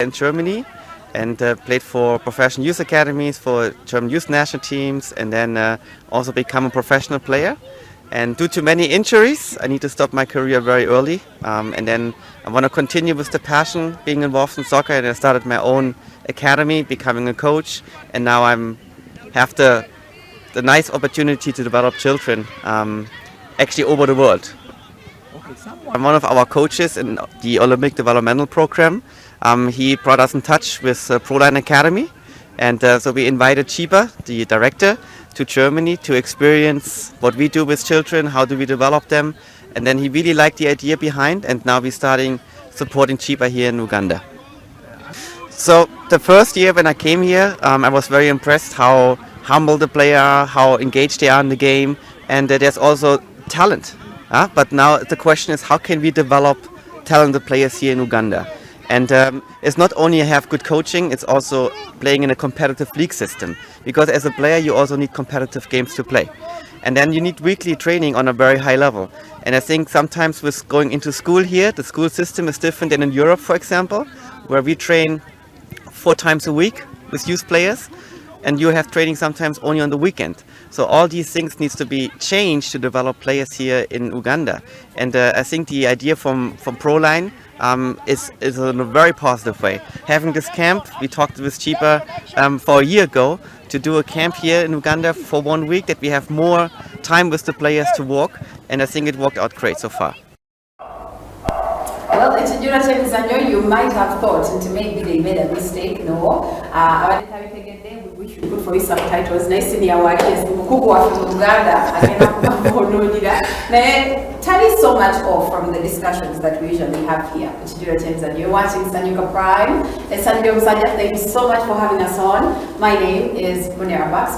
in Germany and played for professional youth academies, for German youth national teams, and then also become a professional player. And due to many injuries, I need to stop my career very early. And then I want to continue with the passion, being involved in soccer, and I started my own academy, becoming a coach, and now have the nice opportunity to develop children actually over the world. I'm one of our coaches in the Olympic Developmental Program. He brought us in touch with Proline Academy, and so we invited Chiba, the director, to Germany to experience what we do with children, how do we develop them, and then he really liked the idea behind, and now we're starting supporting Chiba here in Uganda. So the first year when I came here, I was very impressed how humble the players are, how engaged they are in the game, and there's also talent. But now the question is, how can we develop talented players here in Uganda? And it's not only have good coaching, it's also playing in a competitive league system. Because as a player, you also need competitive games to play. And then you need weekly training on a very high level. And I think sometimes with going into school here, the school system is different than in Europe, for example, where we train 4 times a week with youth players, and you have training sometimes only on the weekend. So all these things needs to be changed to develop players here in Uganda. And I think the idea from Proline is in a very positive way. Having this camp, we talked with Chiba for a year ago to do a camp here in Uganda for 1 week, that we have more time with the players to work, and I think it worked out great so far. Well, EKIJJULO KY'EMIZANNYO, you might have thought into maybe they made a mistake. No. We should put for you subtitles. Nice in your work. Yes, Uganda. Tell us so much off from the discussions that we usually have here. EKIJJULO KY'EMIZANNYO. You're watching Sanyuka Prime. Thank you so much for having us on. My name is Munira Bax.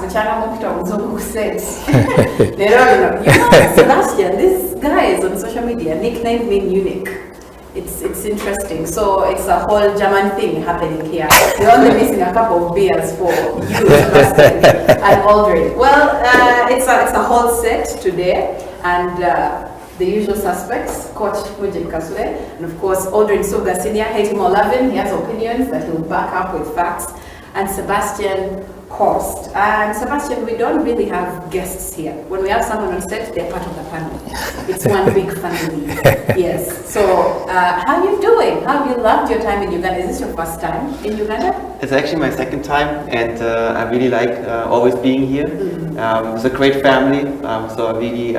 Sebastian, this guy is on social media. Nickname me Munich. It's interesting. So it's a whole German thing happening here. We're only missing a couple of beers for you, Sebastian, and Aldrin. Well, it's a whole set today, and the usual suspects, Coach MUJIB Kasule, and of course Aldrin Suga Senior, hate him or love him, he has opinions that he'll back up with facts, and Sebastian Korst. And Sebastian, we don't really have guests here. When we have someone on set, they're part of the panel. It's one big family. Yes. So, how are you doing? How have you loved your time in Uganda? Is this your first time in Uganda? It's actually my second time, and I really like always being here. It's a great family, so I really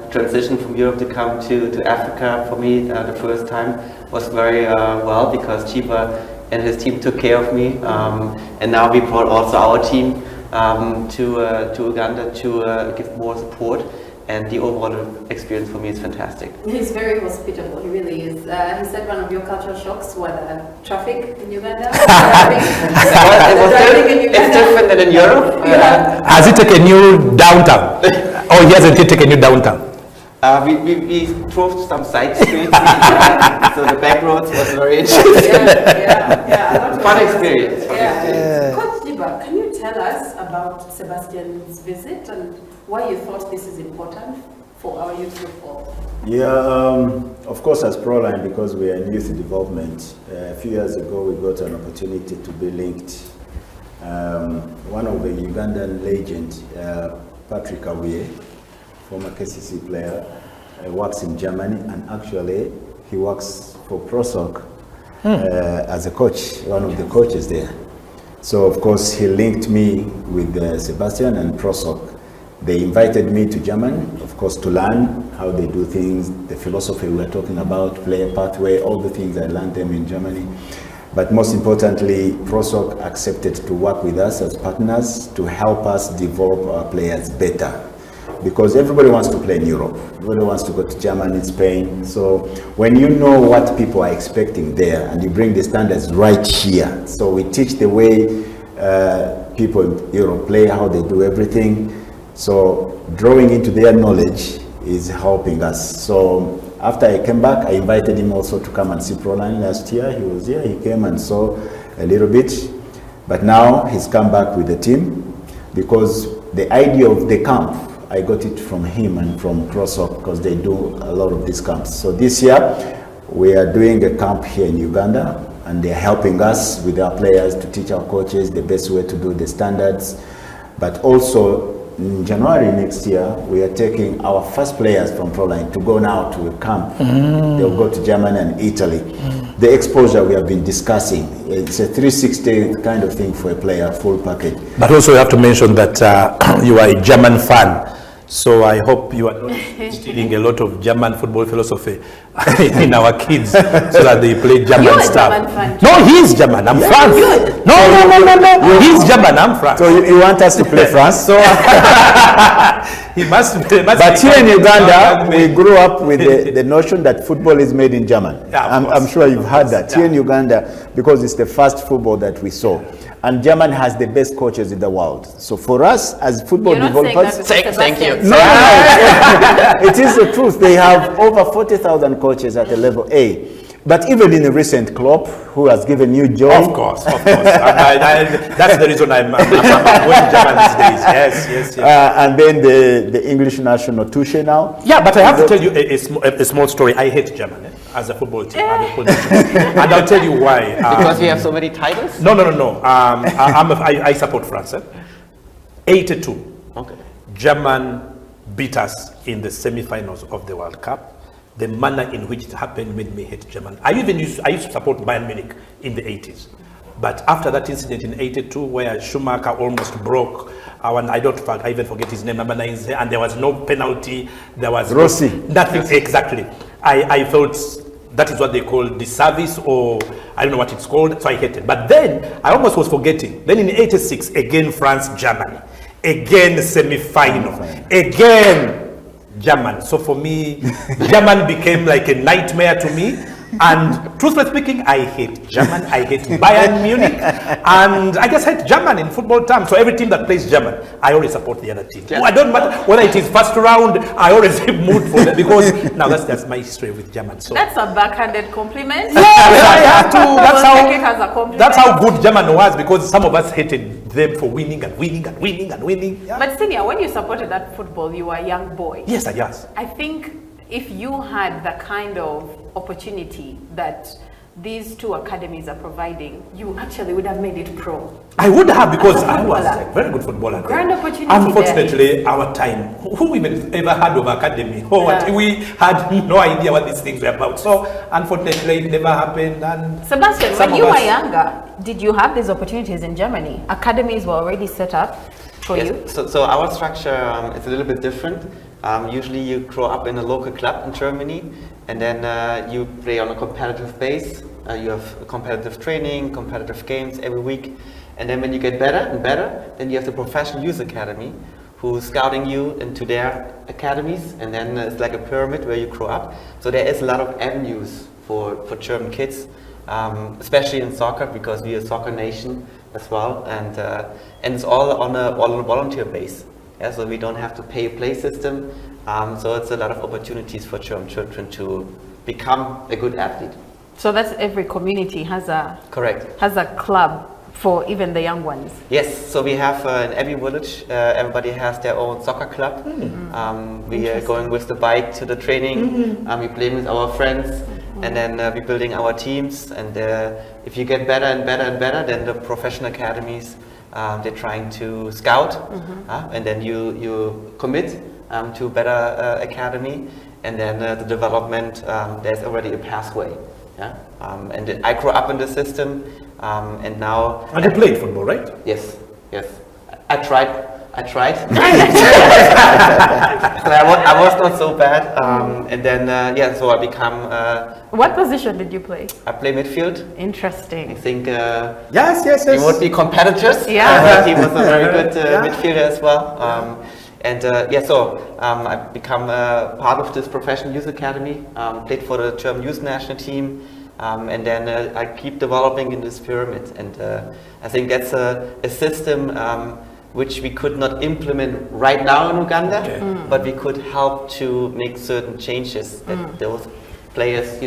transitioned from Europe to come to Africa. For me, the first time was very well, because Chiba and his team took care of me, and now we brought also our team to Uganda to give more support, and the overall experience for me is fantastic. He's very hospitable, he really is. He said one of your cultural shocks was traffic in Uganda. It's different than in Europe. Has he taken you downtown? Oh, he hasn't taken you downtown? We drove some side streets, so the back roads was very interesting. Fun experience. Coach Chiba, can you tell us about Sebastian's visit and why you thought this is important for our youth football? Of course, as Proline, because we are in youth development, a few years ago we got an opportunity to be linked. One of the Ugandan legends, Patrick Awie, former KCC player, works in Germany, and actually he works for ProSoc as a coach, one of the coaches there. So of course he linked me with Sebastian and ProSoc. They invited me to Germany, of course, to learn how they do things, the philosophy we're talking about, player pathway, all the things I learned them in Germany. But most importantly, ProSoc accepted to work with us as partners to help us develop our players better. Because everybody wants to play in Europe. Everybody wants to go to Germany, Spain. So when you know what people are expecting there and you bring the standards right here, so we teach the way people in Europe play, how they do everything. So drawing into their knowledge is helping us. So after I came back, I invited him also to come and see Proline last year. He was here, he came and saw a little bit. But now he's come back with the team, because the idea of the camp, I got it from him and from ProSoc, because they do a lot of these camps. So this year we are doing a camp here in Uganda, and they're helping us with our players to teach our coaches the best way to do the standards. But also in January next year, we are taking our first players from Proline to go now to a camp. They'll go to Germany and Italy. The exposure we have been discussing, it's a 360 kind of thing for a player, full package. But also you have to mention that you are a German fan. So I hope you are not instilling a lot of German football philosophy in our kids so that they play German You're stuff. a German fan. No, he's German. I'm France. Good. No. He's German. I'm France. So you want us to play France? So He must but here in Uganda, we grew up with the notion that football is made in German. Yeah, I'm sure you've heard that. Yeah. Here in Uganda, because it's the first football that we saw. And German has the best coaches in the world. So for us, as football You're not developers... saying that Thank you. because No, it is the truth. They have over 40,000 coaches at the level A. But even in the recent Klopp, who has given you joy... Of course. That's the reason I'm going German these days. Yes. and then the English national Tuche now. Yeah, but I have to tell you a small story. I hate German as a football team, and I'll tell you why. Because we have so many titles? No. I support France. 82. Okay. German beat us in the semi-finals of the World Cup. The manner in which it happened made me hate German. I used to support Bayern Munich in the 80s. But after that incident in 82, where Schumacher almost broke our, I even forget his name, number 9, and there was no penalty, there was Rossi. Nothing, exactly. I felt that is what they call disservice, or I don't know what it's called, so I hated. But then, I almost was forgetting. Then in 86, again France, Germany. Again semi-final. Again German. So for me, German became like a nightmare to me. And truthfully speaking, I hate German. I hate Bayern Munich. And I just hate German in football terms. So every team that plays German, I always support the other team. Yeah. I don't matter whether it is first round, I always mood for them because now that's my history with German. So That's a backhanded compliment. I have to. Take it as a compliment. That's how good German was, because some of us hated them for winning. Yeah. But Senior, when you supported that football, you were a young boy. Yes. I think if you had the kind of opportunity that these two academies are providing, you actually would have made it pro. I would have, because As a I was footballer. a very good footballer. Grand opportunity Unfortunately, our time, who even ever heard of academy? We had no idea what these things were about. So unfortunately, it never happened. And Sebastian, some when you of were us- younger, did you have these opportunities in Germany? Academies were already set up for you? Yes. So our structure is a little bit different. Usually you grow up in a local club in Germany, and then you play on a competitive base. You have competitive training, competitive games every week. And then when you get better and better, then you have the professional youth academy, who's scouting you into their academies. And then it's like a pyramid where you grow up. So there is a lot of avenues for German kids, especially in soccer, because we are a soccer nation as well. And it's all on a volunteer base. Yeah, so we don't have to pay a play system. So it's a lot of opportunities for German children to become a good athlete. So that's every community has a club for even the young ones. Yes, so we have in every village, everybody has their own soccer club. We are going with the bike to the training. We play with our friends, and then we're building our teams. And if you get better and better and better, then the professional academies, they're trying to scout, and then you commit to better academy, and then the development, there's already a pathway. Yeah? And I grew up in the system, and now... And you played football, right? Yes. I tried. So I was not so bad, and then so I become... What position did you play? I play midfield. I Interesting. think Yes. we would be competitors. Yeah. He was a very good midfielder as well. So I become part of this professional youth academy, played for the German youth national team, and then I keep developing in this pyramid. And I think that's a system which we could not implement right now in Uganda, but we could help to make certain changes that those players,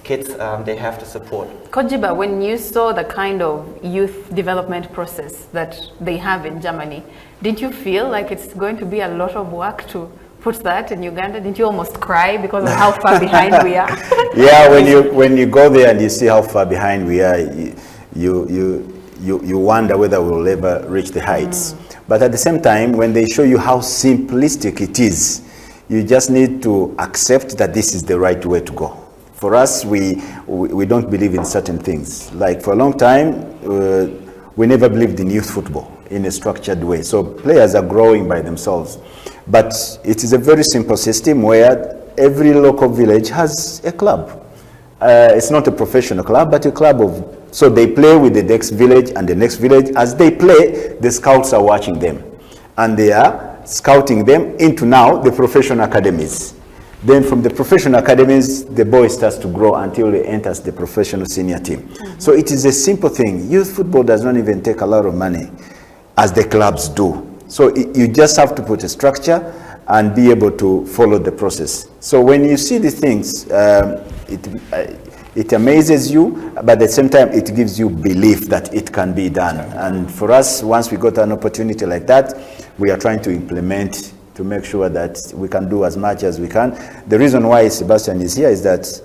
kids, they have to support. Kojiba, when you saw the kind of youth development process that they have in Germany, did you feel like it's going to be a lot of work to put that in Uganda? Didn't you almost cry because of how far behind we are? Yeah, when you go there and you see how far behind we are, you wonder whether we'll ever reach the heights. But at the same time, when they show you how simplistic it is, you just need to accept that this is the right way to go. For us, we don't believe in certain things. Like for a long time, we never believed in youth football in a structured way. So players are growing by themselves. But it is a very simple system where every local village has a club. It's not a professional club, but a club of, so they play with the next village and the next village. As they play, the scouts are watching them. And they are scouting them into now the professional academies. Then from the professional academies, the boy starts to grow until he enters the professional senior team. So it is a simple thing. Youth football does not even take a lot of money as the clubs do. So you just have to put a structure and be able to follow the process. So when you see these things, it amazes you, but at the same time, it gives you belief that it can be done. And for us, once we got an opportunity like that, we are trying to implement to make sure that we can do as much as we can. The reason why Sebastian is here is that,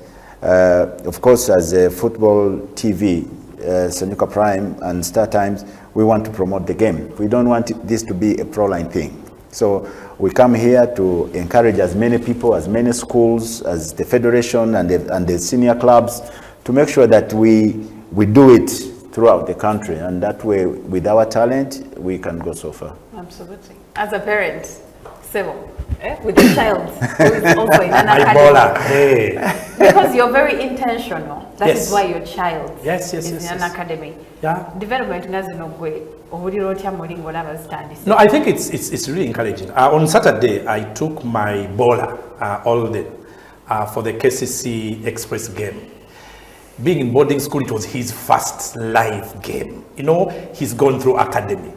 of course, as a football TV, Sanyuka Prime and Star Times, we want to promote the game. We don't want this to be a Proline thing. So we come here to encourage as many people, as many schools, as the federation and the senior clubs to make sure that we do it throughout the country. And that way, with our talent, we can go so far. Absolutely. As a parent, with a child who is also in an academy. Because you're very intentional. That is why your child is in an academy. Yeah. Development no, I think it's really encouraging. On Saturday, I took my bowler all day for the KCC Express game. Being in boarding school, it was his first live game. You know, he's gone through academy.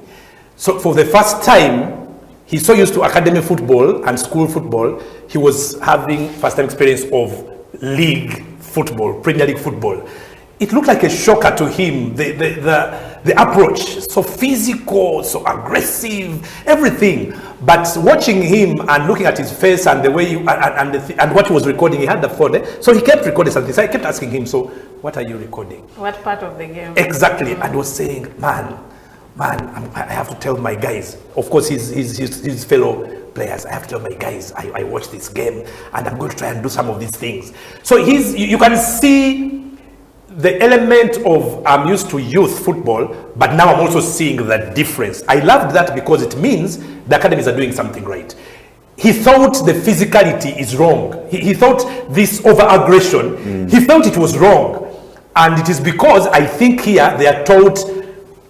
So for the first time, he's so used to academy football and school football, he was having first-time experience of league football, Premier League football. It looked like a shocker to him, the approach, so physical, so aggressive, everything. But watching him and looking at his face and the way, and what he was recording, he had the phone, so he kept recording something. So I kept asking him, so what are you recording? What part of the game? Exactly, and was saying, man, I have to tell my guys, of course his fellow players, I have to tell my guys, I watched this game and I'm going to try and do some of these things. So you can see the element of I'm used to youth football, but now I'm also seeing the difference. I loved that because it means the academies are doing something right. He thought the physicality is wrong. He thought this over-aggression, he felt it was wrong. And it is because I think here they are taught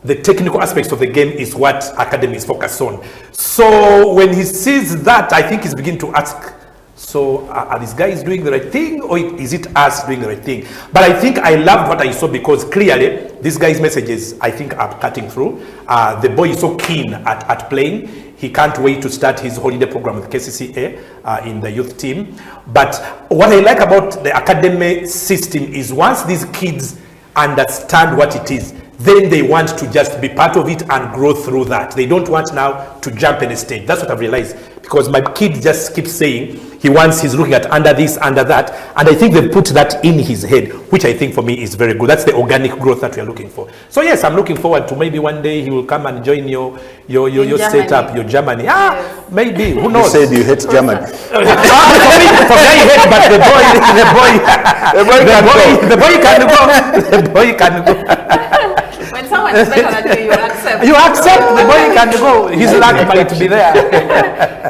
the technical aspects of the game is what academy is focused on. So when he sees that, I think he's beginning to ask, so are these guys doing the right thing, or is it us doing the right thing? But I think I loved what I saw because clearly these guys' messages, I think, are cutting through. The boy is so keen at playing. He can't wait to start his holiday program with KCCA in the youth team. But what I like about the academy system is once these kids understand what it is, then they want to just be part of it and grow through that. They don't want now to jump in a stage. That's what I've realized. Because my kid just keeps saying he's looking at under this, under that. And I think they've put that in his head, which I think for me is very good. That's the organic growth that we are looking for. So yes, I'm looking forward to maybe one day he will come and join your setup, your Germany. Maybe, who knows? You said you hate Germany. For me, I hate, but the boy can go. When someone is better than you accept. You accept, the boy can go. He's lucky by to be there.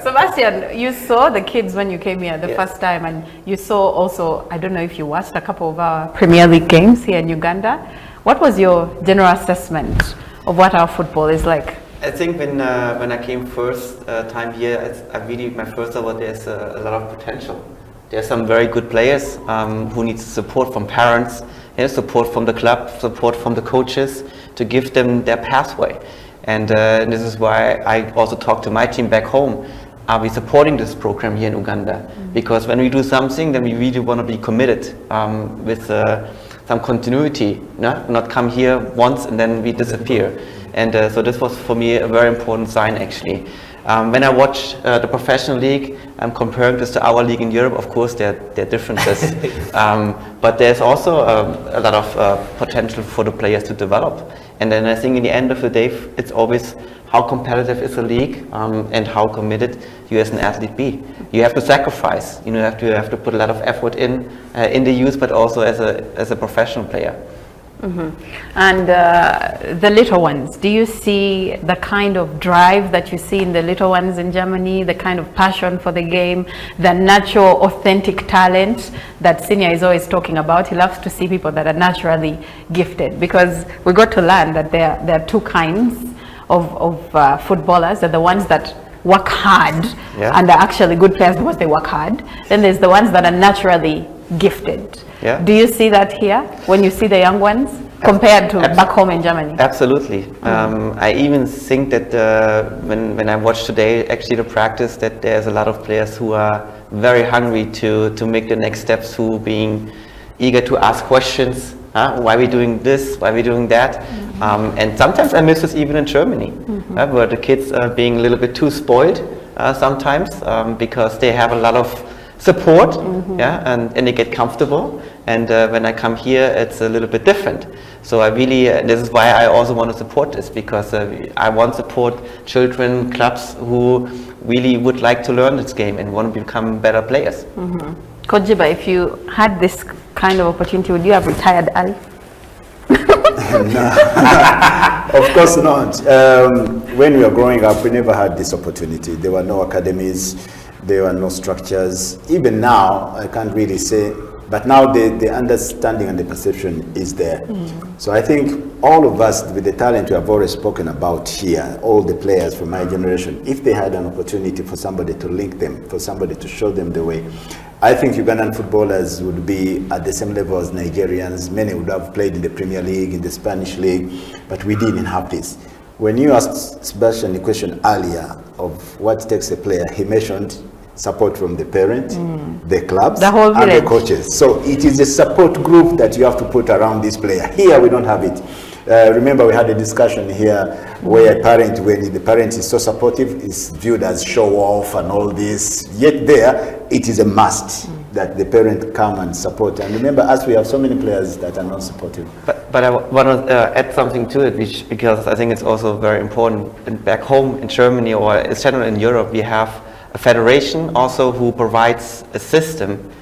Sebastian, you saw the kids when you came here the first time, and you saw also, I don't know if you watched a couple of our Premier League games here in Uganda. What was your general assessment of what our football is like? I think when I came first time here, my first thought was there's a lot of potential. There's some very good players who need support from parents, support from the club, support from the coaches to give them their pathway. And this is why I also talk to my team back home. Are we supporting this program here in Uganda? Because when we do something, then we really want to be committed with some continuity, not come here once and then we disappear. And so this was for me a very important sign actually. When I watch the professional league, I'm comparing this to our league in Europe. Of course, there are differences, but there's also a lot of potential for the players to develop. And then I think in the end of the day, it's always how competitive is the league and how committed you as an athlete be. You have to sacrifice. You know, you have to put a lot of effort in the youth, but also as a professional player. Mm-hmm. And the little ones, do you see the kind of drive that you see in the little ones in Germany, the kind of passion for the game, the natural, authentic talent that Senior is always talking about? He loves to see people that are naturally gifted, because we got to learn that there are two kinds of footballers. They're the ones that work hard and are actually good players because they work hard. Then there's the ones that are naturally gifted. Yeah. Do you see that here when you see the young ones compared to back home in Germany? Absolutely. I even think that when I watch today actually the practice, that there's a lot of players who are very hungry to make the next steps, who being eager to ask questions. Why are we doing this? Why are we doing that? And sometimes I miss this even in Germany, where the kids are being a little bit too spoiled sometimes because they have a lot of support, and they get comfortable. And when I come here, it's a little bit different. So I really, this is why I also want to support this, because I want to support children, clubs who really would like to learn this game and want to become better players. Coach Jiba, if you had this kind of opportunity, would you have retired early? No, of course not. When we were growing up, we never had this opportunity. There were no academies. There were no structures. Even now, I can't really say, but now the understanding and the perception is there. So I think all of us, with the talent we have already spoken about here, all the players from my generation, if they had an opportunity for somebody to link them, for somebody to show them the way, I think Ugandan footballers would be at the same level as Nigerians. Many would have played in the Premier League, in the Spanish League, but we didn't have this. When you asked Sebastian the question earlier of what takes a player, he mentioned support from the parent, the clubs, the whole and the coaches. So it is a support group that you have to put around this player. Here we don't have it. Remember, we had a discussion here where a parent, when the parent is so supportive, is viewed as show off and all this. Yet there, it is a must that the parent come and support. And remember, as we have so many players that are not supportive. But I want to add something to it, because I think it's also very important. Back home in Germany, or in general in Europe, we have a federation also who provides a system,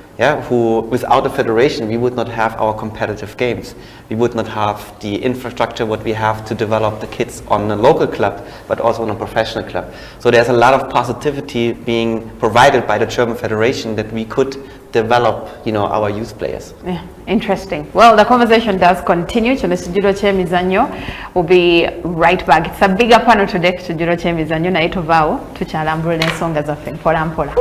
who without a federation we would not have our competitive games. We would not have the infrastructure what we have to develop the kids on a local club, but also on a professional club. So there's a lot of positivity being provided by the German Federation that we could develop, our youth players. Yeah, interesting. Well, the conversation does continue. Ekijjulo ky'emizannyo. We'll be right back. It's a bigger panel today. Ekijjulo ky'emizannyo naye tovaawo tukyalambula ensonga zaffe mpola mpola.